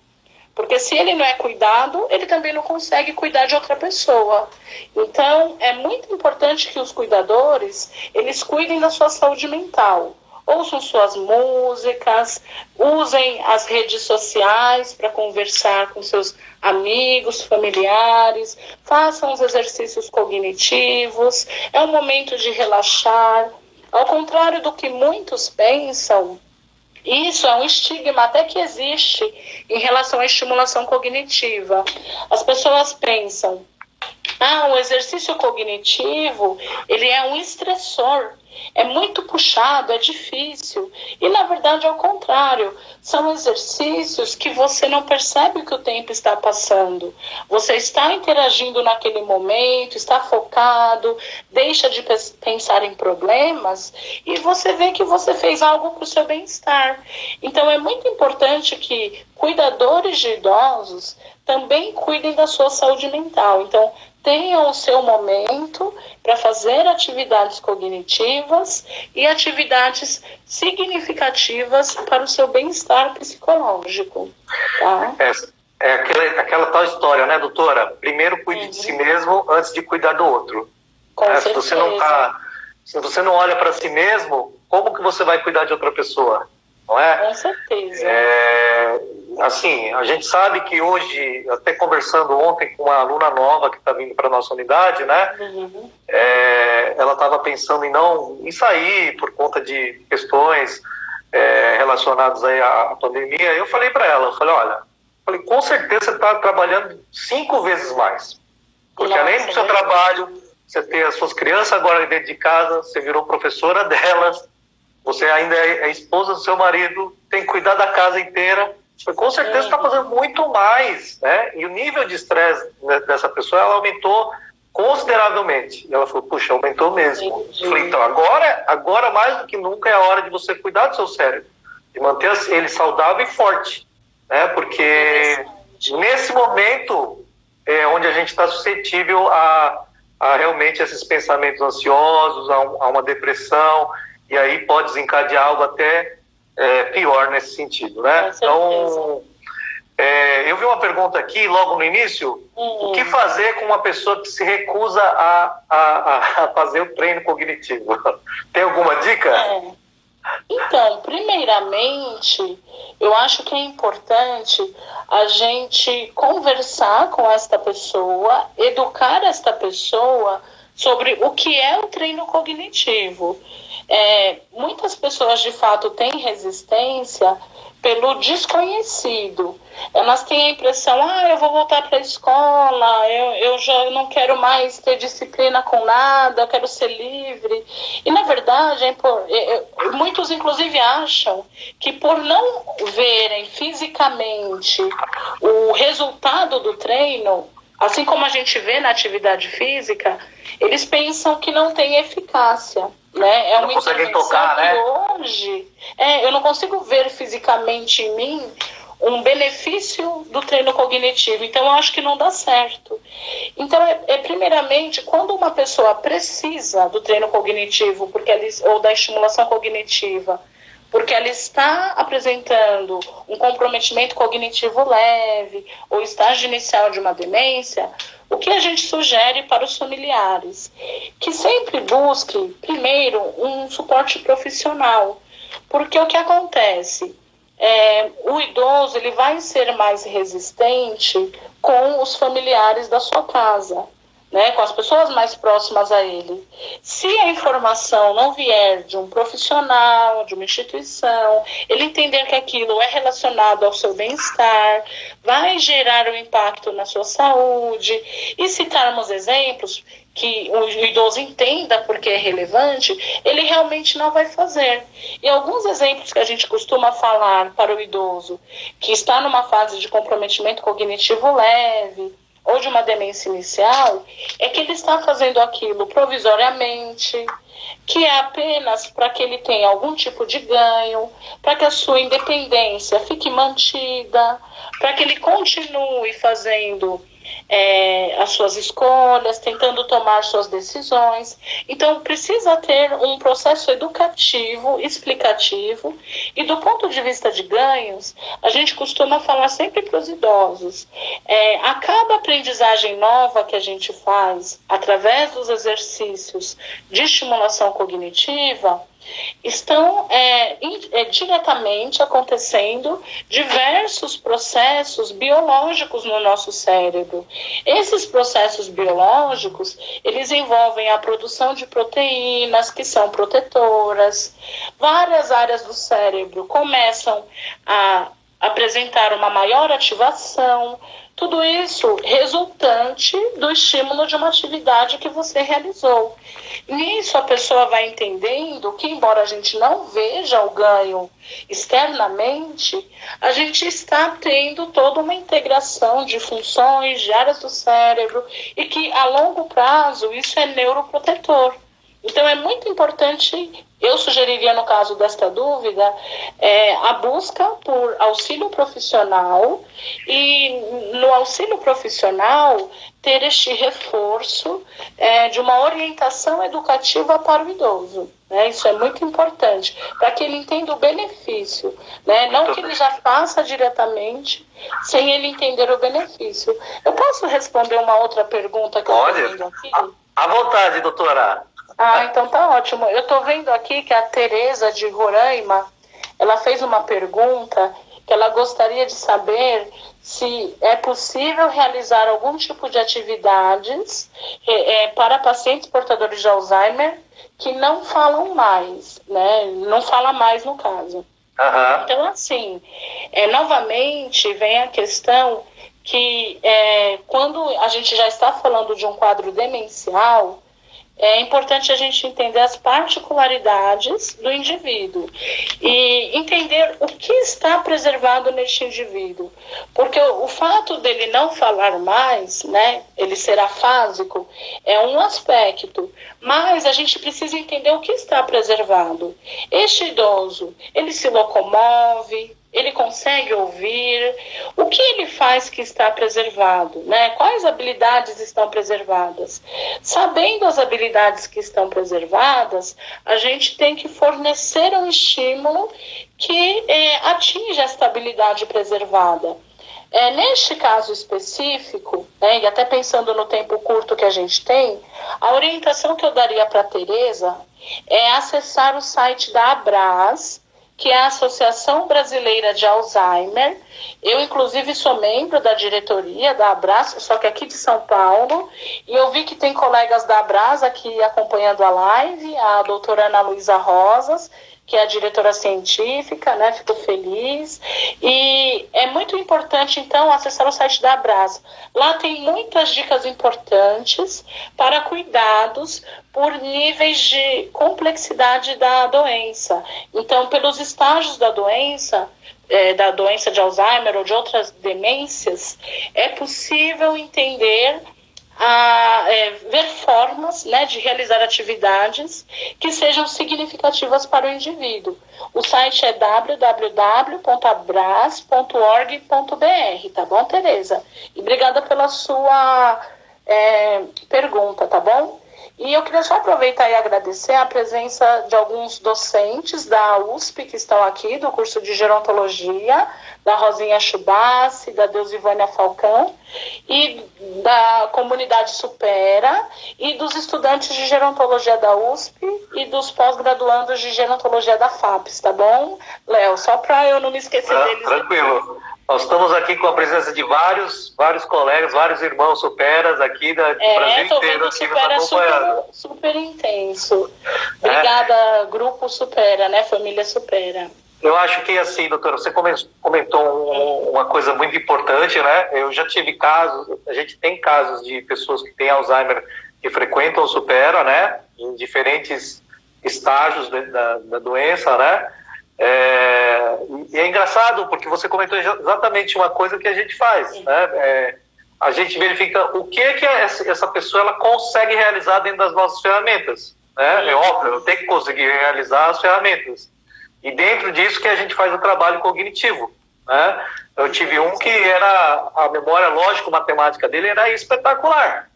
Porque se ele não é cuidado, ele também não consegue cuidar de outra pessoa. Então, é muito importante que os cuidadores, eles cuidem da sua saúde mental. Ouçam suas músicas, usem as redes sociais para conversar com seus amigos, familiares, façam os exercícios cognitivos, é um momento de relaxar. Ao contrário do que muitos pensam, isso é um estigma até que existe em relação à estimulação cognitiva. As pessoas pensam, o exercício cognitivo, ele é um estressor, é muito puxado, é difícil. E, na verdade, ao contrário, são exercícios que você não percebe que o tempo está passando. Você está interagindo naquele momento, está focado, deixa de pensar em problemas e você vê que você fez algo para o seu bem-estar. Então, é muito importante que cuidadores de idosos também cuidem da sua saúde mental. Então, tenham o seu momento para fazer atividades cognitivas e atividades significativas para o seu bem-estar psicológico. Tá? Aquela tal história, né, doutora? Primeiro cuide de si mesmo antes de cuidar do outro. Se você não olha para si mesmo, como que você vai cuidar de outra pessoa? Não é? Com certeza. Assim, a gente sabe que hoje, até conversando ontem com uma aluna nova que está vindo para a nossa unidade, né? Uhum. Ela estava pensando em sair por conta de questões relacionadas aí à pandemia. Eu falei para ela, olha, com certeza você está trabalhando 5 vezes mais. Porque além do seu trabalho, você tem as suas crianças agora dentro de casa, você virou professora delas, você ainda é esposa do seu marido, tem que cuidar da casa inteira. Com certeza está fazendo muito mais, né? E o nível de estresse dessa pessoa, ela aumentou consideravelmente. E ela falou, puxa, aumentou mesmo. Eu falei, então, agora mais do que nunca é a hora de você cuidar do seu cérebro, de manter ele saudável e forte, né? Porque nesse momento é onde a gente está suscetível a realmente esses pensamentos ansiosos, a uma depressão, e aí pode desencadear algo até pior nesse sentido, né? Então, eu vi uma pergunta aqui logo no início, o que fazer com uma pessoa que se recusa a fazer o treino cognitivo? Tem alguma dica? Então, primeiramente, eu acho que é importante a gente conversar com esta pessoa, educar esta pessoa sobre o que é o treino cognitivo. Muitas pessoas, de fato, têm resistência pelo desconhecido. Elas têm a impressão, eu vou voltar para a escola, eu já não quero mais ter disciplina com nada, eu quero ser livre. E, na verdade, muitos, inclusive, acham que por não verem fisicamente o resultado do treino, assim como a gente vê na atividade física, eles pensam que não tem eficácia. Né? Não conseguem tocar, né? Hoje, eu não consigo ver fisicamente em mim um benefício do treino cognitivo. Então, eu acho que não dá certo. Então, primeiramente, quando uma pessoa precisa do treino cognitivo ou da estimulação cognitiva, porque ela está apresentando um comprometimento cognitivo leve ou estágio inicial de uma demência, o que a gente sugere para os familiares? Que sempre busque, primeiro, um suporte profissional, porque o que acontece? O idoso ele vai ser mais resistente com os familiares da sua casa, né, com as pessoas mais próximas a ele. Se a informação não vier de um profissional, de uma instituição, ele entender que aquilo é relacionado ao seu bem-estar, vai gerar um impacto na sua saúde, e citarmos exemplos que o idoso entenda porque é relevante, ele realmente não vai fazer. E alguns exemplos que a gente costuma falar para o idoso que está numa fase de comprometimento cognitivo leve, ou de uma demência inicial, é que ele está fazendo aquilo provisoriamente, que é apenas para que ele tenha algum tipo de ganho, para que a sua independência fique mantida, para que ele continue fazendo as suas escolhas, tentando tomar suas decisões. Então, precisa ter um processo educativo, explicativo, e do ponto de vista de ganhos, a gente costuma falar sempre para os idosos, a cada aprendizagem nova que a gente faz, através dos exercícios de estimulação cognitiva, estão diretamente acontecendo diversos processos biológicos no nosso cérebro. Esses processos biológicos, eles envolvem a produção de proteínas que são protetoras. Várias áreas do cérebro começam a apresentar uma maior ativação. Tudo isso resultante do estímulo de uma atividade que você realizou. Nisso a pessoa vai entendendo que, embora a gente não veja o ganho externamente, a gente está tendo toda uma integração de funções, de áreas do cérebro, e que a longo prazo isso é neuroprotetor. Então é muito importante, eu sugeriria no caso desta dúvida, a busca por auxílio profissional, e no auxílio profissional ter este reforço de uma orientação educativa para o idoso. Né? Isso é muito importante, para que ele entenda o benefício, né? Não que ele já faça diretamente sem ele entender o benefício. Eu posso responder uma outra pergunta que eu estou vendo aqui? À vontade, doutora. Então tá ótimo. Eu estou vendo aqui que a Tereza de Roraima, ela fez uma pergunta que ela gostaria de saber se é possível realizar algum tipo de atividades para pacientes portadores de Alzheimer que não falam mais, né? Não fala mais no caso. Uhum. Então, assim, novamente vem a questão que quando a gente já está falando de um quadro demencial, é importante a gente entender as particularidades do indivíduo e entender o que está preservado neste indivíduo. Porque o fato dele não falar mais, né, ele ser afásico, é um aspecto, mas a gente precisa entender o que está preservado. Este idoso, ele se locomove, ele consegue ouvir, o que ele faz que está preservado, né? Quais habilidades estão preservadas? Sabendo as habilidades que estão preservadas, a gente tem que fornecer um estímulo que atinja esta habilidade preservada. Neste caso específico, né, e até pensando no tempo curto que a gente tem, a orientação que eu daria para a Tereza é acessar o site da Abras, que é a Associação Brasileira de Alzheimer. Eu, inclusive, sou membro da diretoria da Abras, só que aqui de São Paulo, e eu vi que tem colegas da Abras aqui acompanhando a live, a doutora Ana Luísa Rosas, que é a diretora científica, né? Fico feliz. E é muito importante, então, acessar o site da Abras. Lá tem muitas dicas importantes para cuidados por níveis de complexidade da doença. Então, pelos estágios da doença de Alzheimer ou de outras demências, é possível entender ver formas, né, de realizar atividades que sejam significativas para o indivíduo. O site é www.abras.org.br, tá bom, Tereza? E obrigada pela sua pergunta, tá bom? E eu queria só aproveitar e agradecer a presença de alguns docentes da USP que estão aqui, do curso de Gerontologia, da Rosinha Chubassi, da Deusivânia Falcão, e da comunidade Supera, e dos estudantes de Gerontologia da USP e dos pós-graduandos de Gerontologia da FAPES, tá bom, Léo? Só para eu não me esquecer deles. Tranquilo. Nós estamos aqui com a presença de vários colegas, vários irmãos Superas aqui do Brasil inteiro aqui nos acompanhando. Super intenso. Obrigada, Grupo Supera, né? Família Supera. Eu acho que, assim, doutora, você comentou uma coisa muito importante, né? Eu já tive casos, a gente tem casos de pessoas que têm Alzheimer que frequentam o Supera, né? Em diferentes estágios da doença, né? E é engraçado porque você comentou exatamente uma coisa que a gente faz, né? A gente verifica o que essa pessoa ela consegue realizar dentro das nossas ferramentas, né? É óbvio, eu tenho que conseguir realizar as ferramentas e dentro disso que a gente faz o trabalho cognitivo, né? Eu tive um que era a memória lógico-matemática dele era espetacular.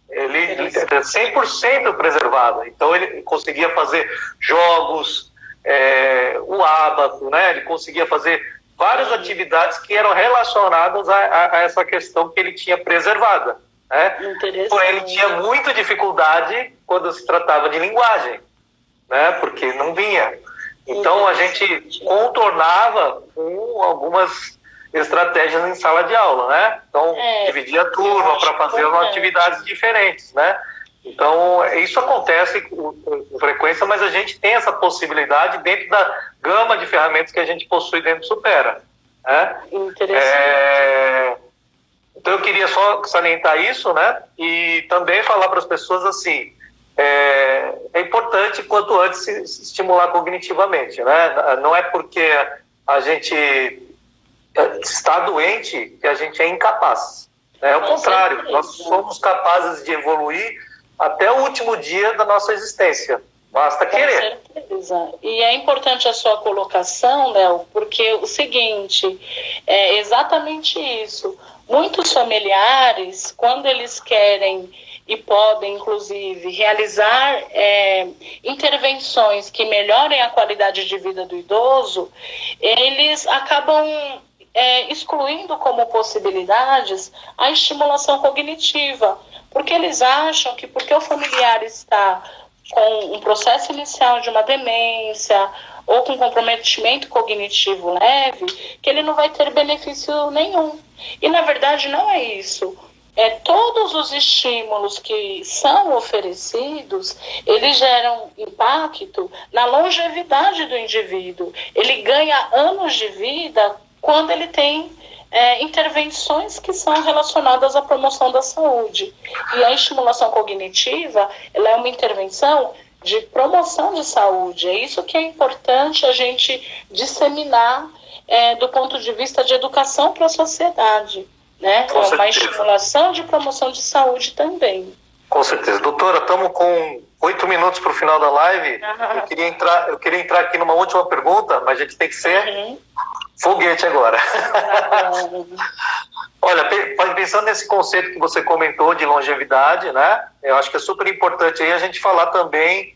Ele era 100% preservado, então ele conseguia fazer jogos, o ábaco, né? Ele conseguia fazer várias atividades que eram relacionadas a essa questão que ele tinha preservada, né? Porém, ele tinha muita dificuldade quando se tratava de linguagem, né? Porque não vinha. Então, a gente contornava com algumas estratégias em sala de aula, né? Então, dividia a turma para fazer atividades diferentes, né? Então, isso acontece com frequência, mas a gente tem essa possibilidade dentro da gama de ferramentas que a gente possui dentro do Supera, né? Interessante. Então, eu queria só salientar isso, né? E também falar para as pessoas assim, é importante quanto antes se estimular cognitivamente, né? Não é porque a gente está doente que a gente é incapaz. É o contrário, nós somos capazes de evoluir até o último dia da nossa existência. Basta querer. Com certeza. E é importante a sua colocação, Léo, porque o seguinte, é exatamente isso. Muitos familiares, quando eles querem e podem, inclusive, realizar intervenções que melhorem a qualidade de vida do idoso, eles acabam excluindo como possibilidades a estimulação cognitiva, porque eles acham que porque o familiar está com um processo inicial de uma demência ou com comprometimento cognitivo leve, que ele não vai ter benefício nenhum. E, na verdade, não é isso. Todos os estímulos que são oferecidos, eles geram impacto na longevidade do indivíduo. Ele ganha anos de vida quando ele tem intervenções que são relacionadas à promoção da saúde. E a estimulação cognitiva, ela é uma intervenção de promoção de saúde. É isso que é importante a gente disseminar do ponto de vista de educação para a sociedade, né? É uma estimulação de promoção de saúde também. Com certeza. Doutora, estamos com 8 minutos para o final da live. Eu queria entrar aqui numa última pergunta, mas a gente tem que ser foguete agora. Olha, pensando nesse conceito que você comentou de longevidade, né? Eu acho que é super importante aí a gente falar também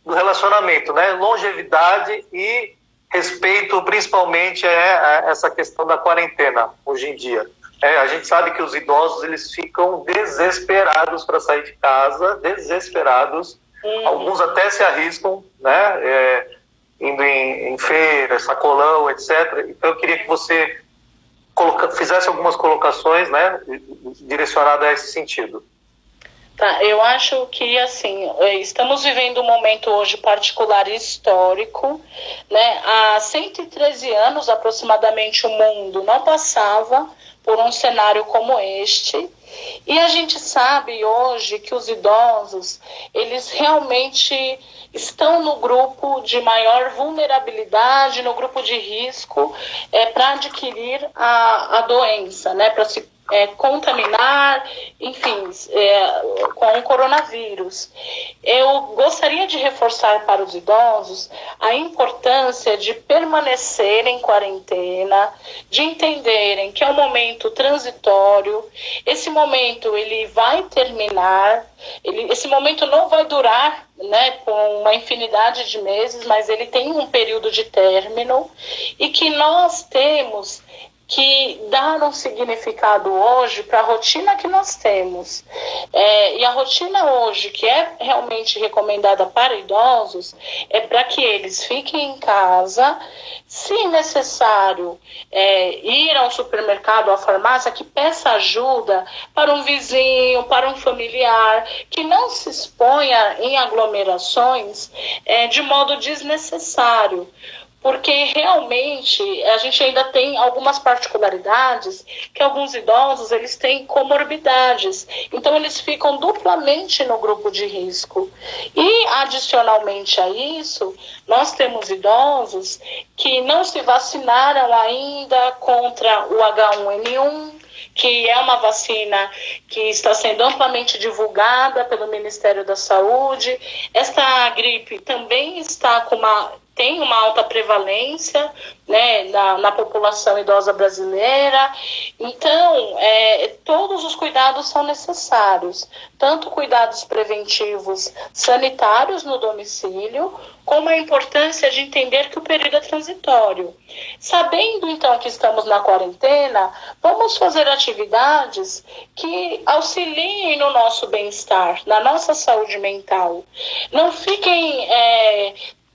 do relacionamento, né? Longevidade e respeito principalmente a essa questão da quarentena hoje em dia. A gente sabe que os idosos eles ficam desesperados para sair de casa, desesperados. Alguns até se arriscam, né? Indo em feira, sacolão, etc. Então eu queria que você fizesse algumas colocações, né, direcionadas a esse sentido. Tá, eu acho que, assim, estamos vivendo um momento hoje particular e histórico, né? Há 113 anos, aproximadamente, o mundo não passava por um cenário como este. E a gente sabe hoje que os idosos, eles realmente estão no grupo de maior vulnerabilidade, no grupo de risco para adquirir a doença, né? Para se contaminar, enfim, com o coronavírus. Eu gostaria de reforçar para os idosos a importância de permanecer em quarentena, de entenderem que é um momento transitório, esse momento ele vai terminar, esse momento não vai durar, né, com uma infinidade de meses, mas ele tem um período de término e que nós temos que dar um significado hoje para a rotina que nós temos. E a rotina hoje, que é realmente recomendada para idosos, é para que eles fiquem em casa, se necessário, ir ao supermercado, à farmácia, que peça ajuda para um vizinho, para um familiar, que não se exponha em aglomerações de modo desnecessário. Porque realmente a gente ainda tem algumas particularidades que alguns idosos eles têm comorbidades, então eles ficam duplamente no grupo de risco. E adicionalmente a isso, nós temos idosos que não se vacinaram ainda contra o H1N1, que é uma vacina que está sendo amplamente divulgada pelo Ministério da Saúde. Esta gripe também está tem uma alta prevalência, né, na população idosa brasileira. Então, todos os cuidados são necessários, tanto cuidados preventivos sanitários no domicílio, como a importância de entender que o período é transitório. Sabendo, então, que estamos na quarentena, vamos fazer atividades que auxiliem no nosso bem-estar, na nossa saúde mental. Não fiquem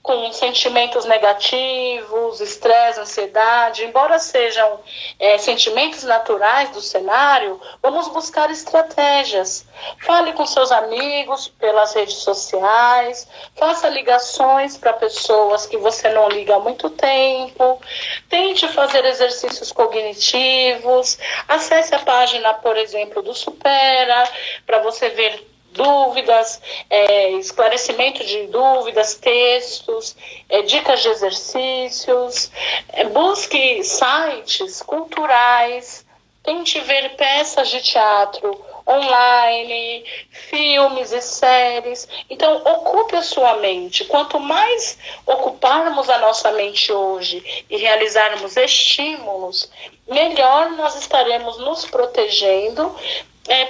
com sentimentos negativos, estresse, ansiedade, embora sejam sentimentos naturais do cenário, vamos buscar estratégias. Fale com seus amigos pelas redes sociais, faça ligações para pessoas que você não liga há muito tempo, tente fazer exercícios cognitivos, acesse a página, por exemplo, do Supera, para você ver dúvidas, esclarecimento de dúvidas, textos, dicas de exercícios, busque sites culturais, tente ver peças de teatro online, filmes e séries. Então, ocupe a sua mente. Quanto mais ocuparmos a nossa mente hoje e realizarmos estímulos, melhor nós estaremos nos protegendo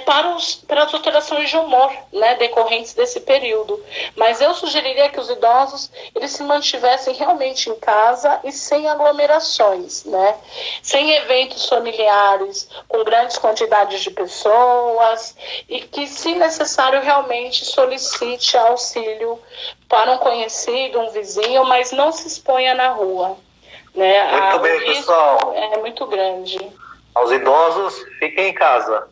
para as alterações de humor, né, decorrentes desse período. Mas eu sugeriria que os idosos eles se mantivessem realmente em casa e sem aglomerações, né, sem eventos familiares com grandes quantidades de pessoas, e que, se necessário, realmente solicite auxílio para um conhecido, um vizinho, mas não se exponha na rua. Né? Muito bem, pessoal. É muito grande. Aos idosos, fiquem em casa.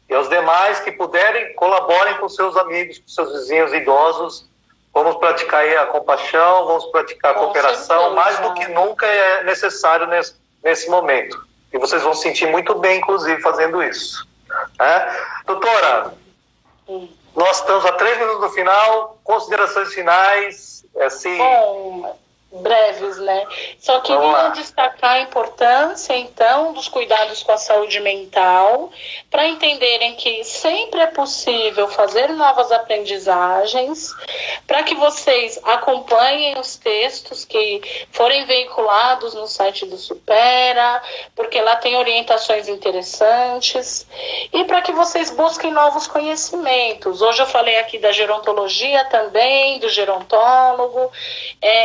E aos demais que puderem, colaborem com seus amigos, com seus vizinhos idosos. Vamos praticar aí a compaixão, vamos praticar a cooperação. Mais do que nunca é necessário nesse momento. E vocês vão se sentir muito bem, inclusive, fazendo isso. Doutora, nós estamos a 3 minutos do final. Considerações finais. Breves, né? Só queria destacar a importância, então, dos cuidados com a saúde mental, para entenderem que sempre é possível fazer novas aprendizagens, para que vocês acompanhem os textos que forem veiculados no site do Supera, porque lá tem orientações interessantes, e para que vocês busquem novos conhecimentos. Hoje eu falei aqui da gerontologia também, do gerontólogo.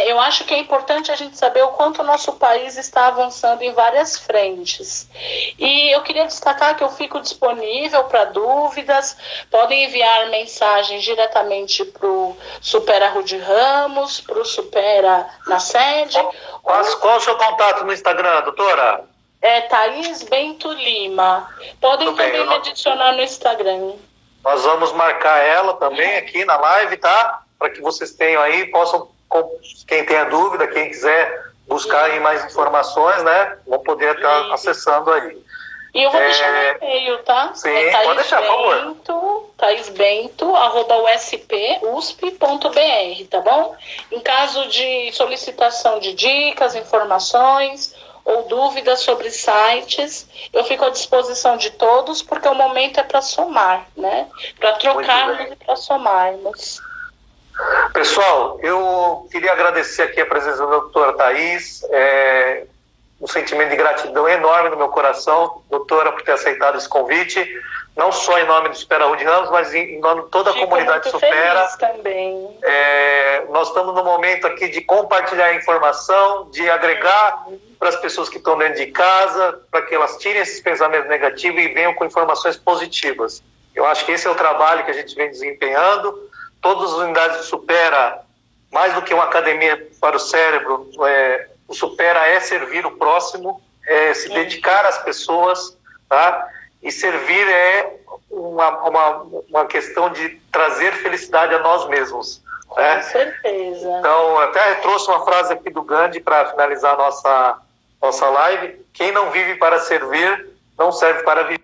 Eu acho que é importante a gente saber o quanto o nosso país está avançando em várias frentes. E eu queria destacar que eu fico disponível para dúvidas, podem enviar mensagens diretamente para o Supera Rude Ramos, para o Supera na sede. Qual o seu contato no Instagram, doutora? Thaís Bento Lima. Podem também me adicionar no Instagram. Nós vamos marcar ela também aqui na live, tá? Para que vocês tenham aí, possam, quem tenha dúvida, quem quiser buscar aí mais informações, né? Vão poder estar acessando aí. E eu vou deixar no e-mail, tá? Sim, pode deixar, por favor. thaisbento@usp.br, tá bom? Em caso de solicitação de dicas, informações ou dúvidas sobre sites, eu fico à disposição de todos, porque o momento é para somar, né? Para trocarmos e para somarmos. Pessoal, eu queria agradecer aqui a presença da doutora Thaís, um sentimento de gratidão enorme no meu coração, doutora, por ter aceitado esse convite, não só em nome do Supera Rude Ramos, mas em nome de toda a comunidade Supera. Também. Nós estamos no momento aqui de compartilhar informação, de agregar para as pessoas que estão dentro de casa, para que elas tirem esses pensamentos negativos e venham com informações positivas. Eu acho que esse é o trabalho que a gente vem desempenhando. Todas as unidades do Supera, mais do que uma academia para o cérebro, o Supera é servir o próximo, é se dedicar às pessoas, tá? E servir é uma questão de trazer felicidade a nós mesmos. Né? Com certeza. Então, até trouxe uma frase aqui do Gandhi para finalizar a nossa live: quem não vive para servir, não serve para viver.